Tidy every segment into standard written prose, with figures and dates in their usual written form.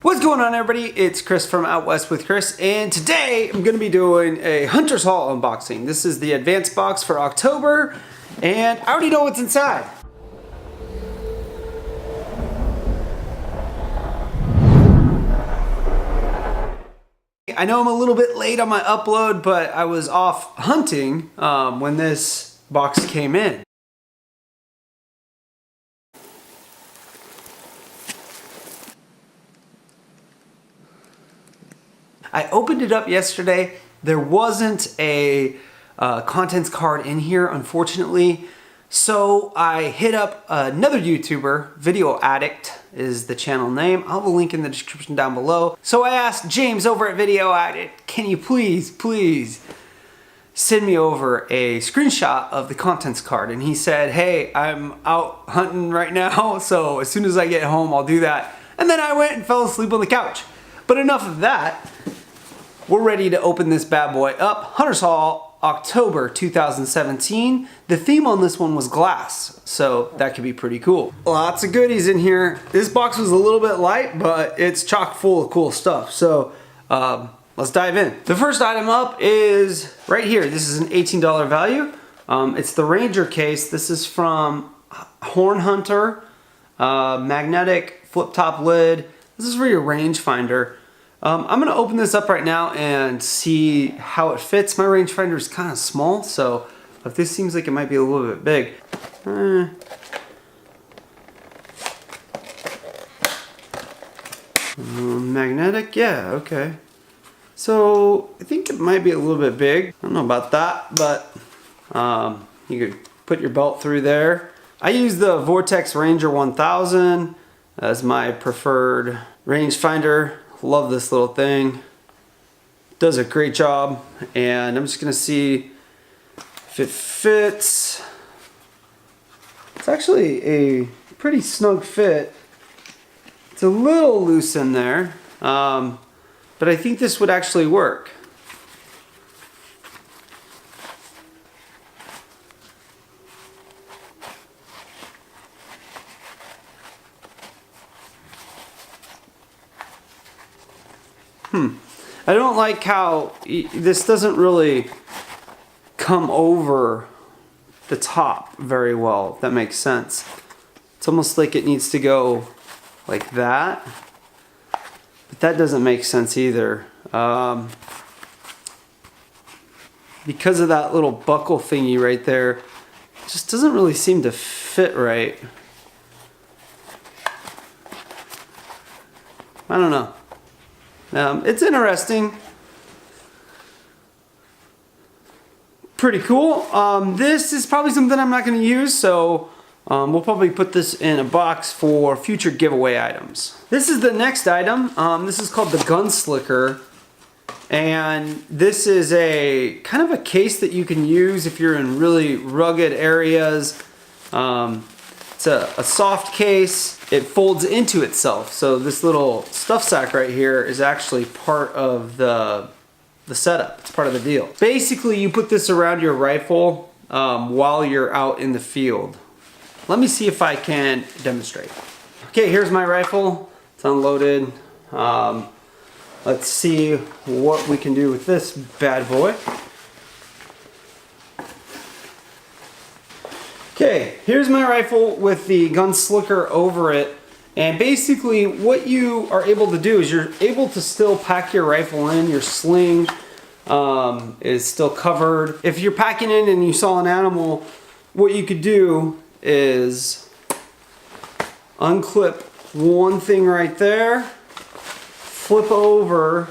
What's going on, everybody? It's Chris from Out West with Chris, and today I'm going to be doing a Hunter's Haul unboxing. This is the advanced box for October, and I already know what's inside. I know I'm a little bit late on my upload, but I was off hunting when this box came in. I opened it up yesterday. There wasn't a contents card in here, unfortunately. So I hit up another YouTuber, Video Addict is the channel name. I'll have a link in the description down below. So I asked James over at Video Addict, can you please send me over a screenshot of the contents card? And he said, hey, I'm out hunting right now, so as soon as I get home, I'll do that. And then I went and fell asleep on the couch. But enough of that. We're ready to open this bad boy up. Hunter's Haul, October 2017. The theme on this one was glass, so that could be pretty cool. Lots of goodies in here. This box was a little bit light, but it's chock full of cool stuff. So let's dive in. The first item up is right here. This is an $18 value. It's the Ranger case. This is from Horn Hunter, magnetic flip top lid. This is for your rangefinder. I'm going to open this up right now and see how it fits. My rangefinder is kind of small, so if this seems like it might be a little bit big. Magnetic, yeah, okay. So I think it might be a little bit big. I don't know about that, but you could put your belt through there. I use the Vortex Ranger 1000 as my preferred rangefinder. Love this little thing. Does a great job, and I'm just gonna see if it fits. It's actually a pretty snug fit. It's a little loose in there, but I think this would actually work. I don't like how this doesn't really come over the top very well, if that makes sense. It's almost like it needs to go like that, but that doesn't make sense either. Because of that little buckle thingy right there, it just doesn't really seem to fit right. I don't know. It's interesting. Pretty cool. This is probably something I'm not going to use, so we'll probably put this in a box for future giveaway items. This is the next item. This is called the Gunslicker, and this is a kind of a case that you can use if you're in really rugged areas. It's a soft case. It folds into itself, so this little stuff sack right here is actually part of the setup. It's part of the deal. Basically, you put this around your rifle while you're out in the field. Let me see if I can demonstrate. Okay, here's my rifle. It's unloaded. Let's see what we can do with this bad boy. Okay, here's my rifle with the Gunslicker over it, and basically what you are able to do is you're able to still pack your rifle in. Your sling is still covered. If you're packing in and you saw an animal, what you could do is unclip one thing right there, flip over,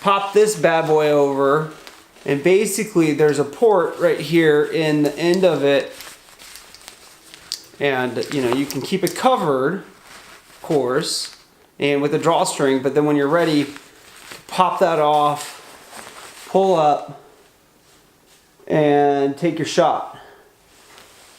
pop this bad boy over, and basically there's a port right here in the end of it, and you can keep it covered, of course, and with a drawstring, but then when you're ready, pop that off, pull up, and take your shot.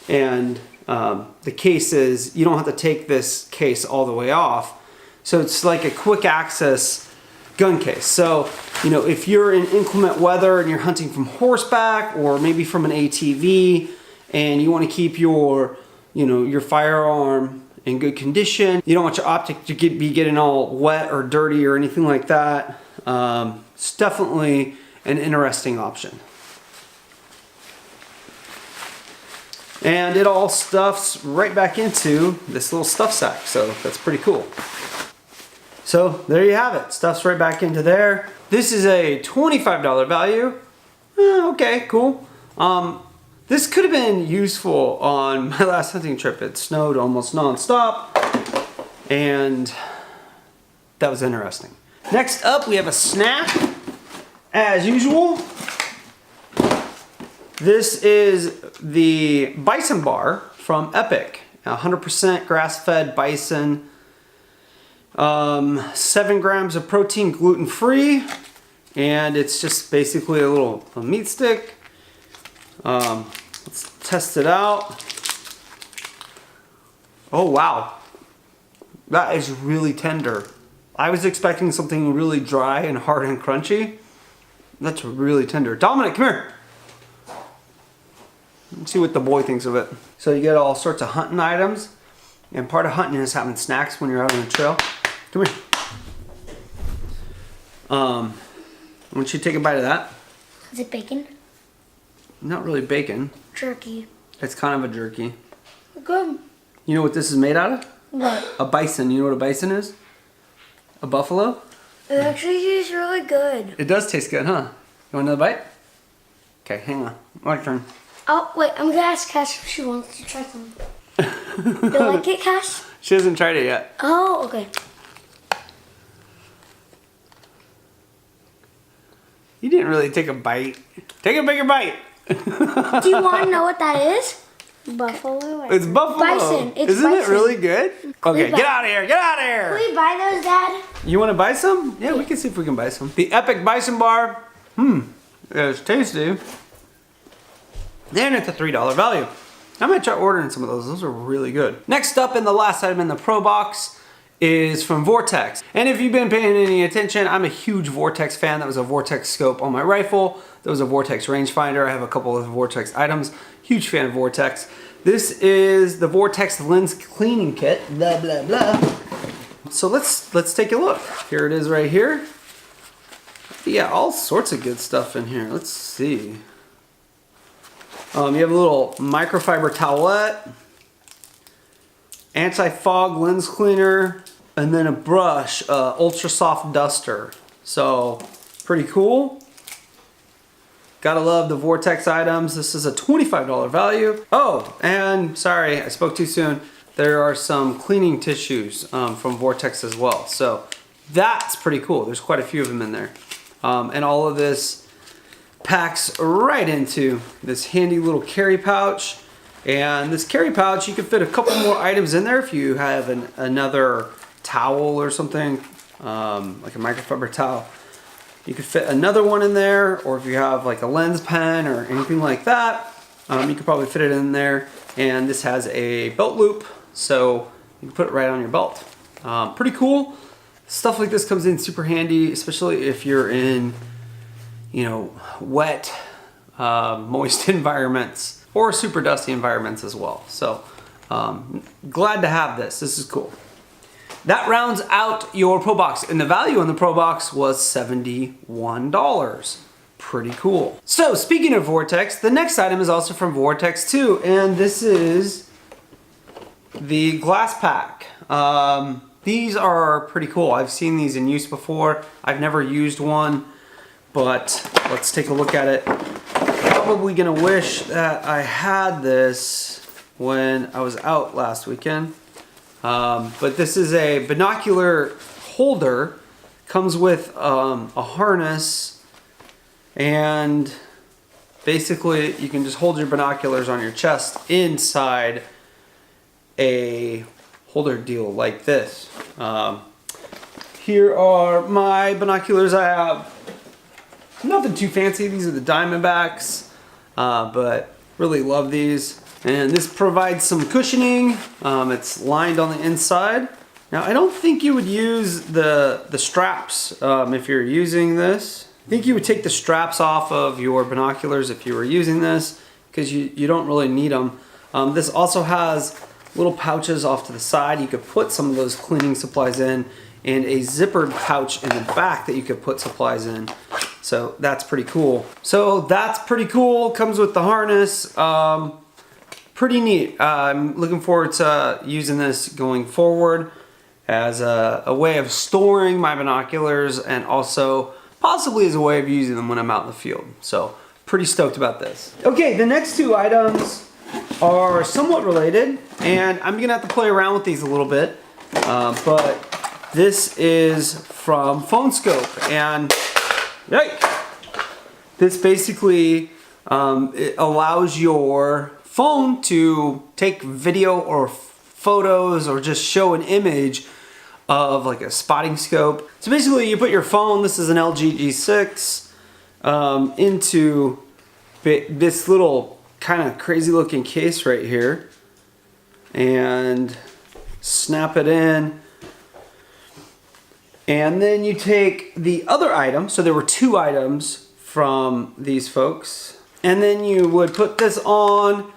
And the case is, you don't have to take this case all the way off, so it's like a quick access gun case. So, if you're in inclement weather and you're hunting from horseback or maybe from an ATV and you want to keep your, your firearm in good condition. You don't want your optic to be getting all wet or dirty or anything like that. It's definitely an interesting option. And it all stuffs right back into this little stuff sack, so that's pretty cool. So there you have it, stuffs right back into there. This is a $25 value. Okay, cool. This could have been useful on my last hunting trip. It snowed almost non-stop, and that was interesting. Next up, we have a snack, as usual. This is the Bison Bar from Epic. 100% grass-fed bison. 7 grams of protein, gluten-free. And it's just basically a meat stick. Let's test it out. Oh, wow. That is really tender. I was expecting something really dry and hard and crunchy. That's really tender. Dominic, come here. Let's see what the boy thinks of it. So you get all sorts of hunting items. And part of hunting is having snacks when you're out on the trail. Come here. I want you to take a bite of that. Is it bacon? Not really bacon. Jerky. It's kind of a jerky. Good. You know what this is made out of? What? A bison. You know what a bison is? A buffalo? It actually tastes really good. It does taste good, huh? You want another bite? Okay, hang on. My turn. Oh, wait, I'm gonna ask Cash if she wants to try some. You like it, Cash? She hasn't tried it yet. Oh, okay. You didn't really take a bite. Take a bigger bite. Do you want to know what that is? Buffalo. It's buffalo. Bison. It's Isn't bison. it really good? Okay, get out of here. Get out of Can here. we buy those, Dad? You want to buy some? Yeah, we can see if we can buy some. The Epic Bison Bar. It's tasty. And it's a $3 value. I might try ordering some of those. Those are really good. Next up, and the last item in the Pro Box, is from Vortex. And if you've been paying any attention, I'm a huge Vortex fan. That was a Vortex scope on my rifle. That was a Vortex rangefinder. I have a couple of Vortex items. Huge fan of Vortex. This is the Vortex lens cleaning kit. Blah, blah, blah. So let's take a look. Here it is right here. Yeah, all sorts of good stuff in here. Let's see. You have a little microfiber towelette, anti-fog lens cleaner, and then a brush, ultra soft duster. So pretty cool. Gotta love the Vortex items. This is a $25 value. Oh, and sorry, I spoke too soon. There are some cleaning tissues from Vortex as well. So that's pretty cool. There's quite a few of them in there. And all of this packs right into this handy little carry pouch. And this carry pouch, you can fit a couple more items in there if you have another towel or something, like a microfiber towel. You could fit another one in there, or if you have like a lens pen or anything like that, you could probably fit it in there. And this has a belt loop, so you can put it right on your belt. Pretty cool. Stuff like this comes in super handy, especially if you're in, you know, wet, moist environments or super dusty environments as well. So glad to have this. This is cool. That rounds out your Pro Box, and the value on the Pro Box was $71. Pretty cool. So speaking of Vortex, the next item is also from Vortex too, and this is the glass pack. These are pretty cool. I've seen these in use before. I've never used one, but let's take a look at it. Probably gonna wish that I had this when I was out last weekend. But this is a binocular holder. Comes with a harness, and basically you can just hold your binoculars on your chest inside a holder deal like this. Here are my binoculars. I have nothing too fancy. These are the Diamondbacks, but really love these. And this provides some cushioning. It's lined on the inside. Now, I don't think you would use the straps if you're using this. I think you would take the straps off of your binoculars if you were using this, because you don't really need them. This also has little pouches off to the side. You could put some of those cleaning supplies in, and a zippered pouch in the back that you could put supplies in. So that's pretty cool. Comes with the harness. Pretty neat. I'm looking forward to using this going forward as a way of storing my binoculars, and also possibly as a way of using them when I'm out in the field. So pretty stoked about this. Okay, the next two items are somewhat related, and I'm gonna have to play around with these a little bit, but this is from Phone Skope, and this basically it allows your phone to take video or photos or just show an image of like a spotting scope. So basically you put your phone, this is an LG G6, into this little kind of crazy looking case right here, and snap it in. And then you take the other item, so there were two items from these folks, and then you would put this on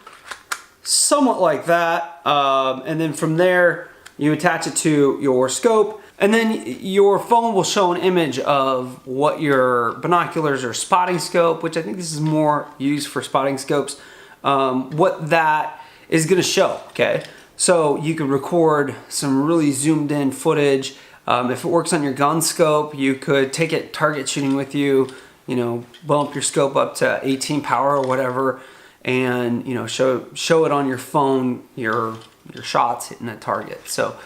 somewhat like that, and then from there you attach it to your scope, and then your phone will show an image of what your binoculars or spotting scope, which I think this is more used for spotting scopes, what that is going to show. Okay, so you can record some really zoomed in footage. If it works on your gun scope, you could take it target shooting with you, you know, bump your scope up to 18 power or whatever, and, you know, show it on your phone, your shots hitting a target. So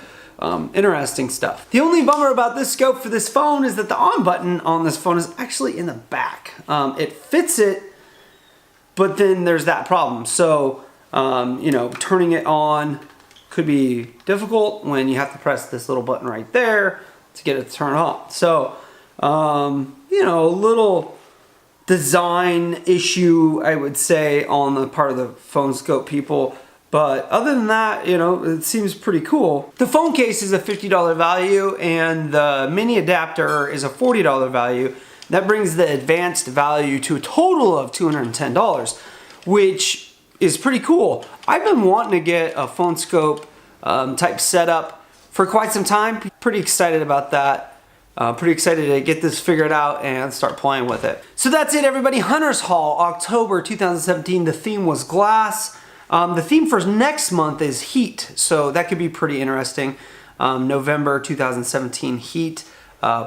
interesting stuff. The only bummer about this scope for this phone is that the on button on this phone is actually in the back. It fits it, but then there's that problem. So you know, turning it on could be difficult when you have to press this little button right there to get it to turn on. So, you know, a little design issue, I would say, on the part of the Phone Skope people. But other than that, you know, it seems pretty cool. The phone case is a $50 value, and the mini adapter is a $40 value. That brings the advanced value to a total of $210, which is pretty cool. I've been wanting to get a Phone Skope type setup for quite some time. Pretty excited about that. Pretty excited to get this figured out and start playing with it. So that's it, everybody. Hunter's Haul, October 2017. The theme was glass. The theme for next month is heat, so that could be pretty interesting. November 2017 heat.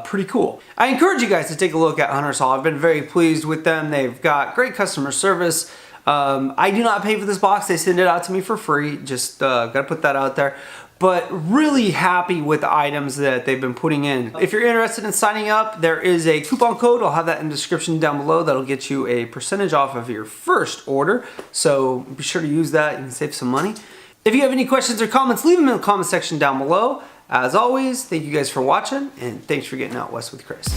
Pretty cool. I encourage you guys to take a look at Hunter's Haul. I've been very pleased with them. They've got great customer service. I do not pay for this box. They send it out to me for free. Just gotta put that out there. But really happy with the items that they've been putting in. If you're interested in signing up, there is a coupon code. I'll have that in the description down below. That'll get you a percentage off of your first order. So be sure to use that. You can save some money. If you have any questions or comments, leave them in the comment section down below. As always, thank you guys for watching, and thanks for getting out west with Chris.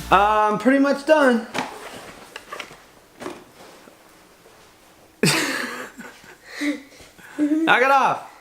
I'm pretty much done. Knock it off.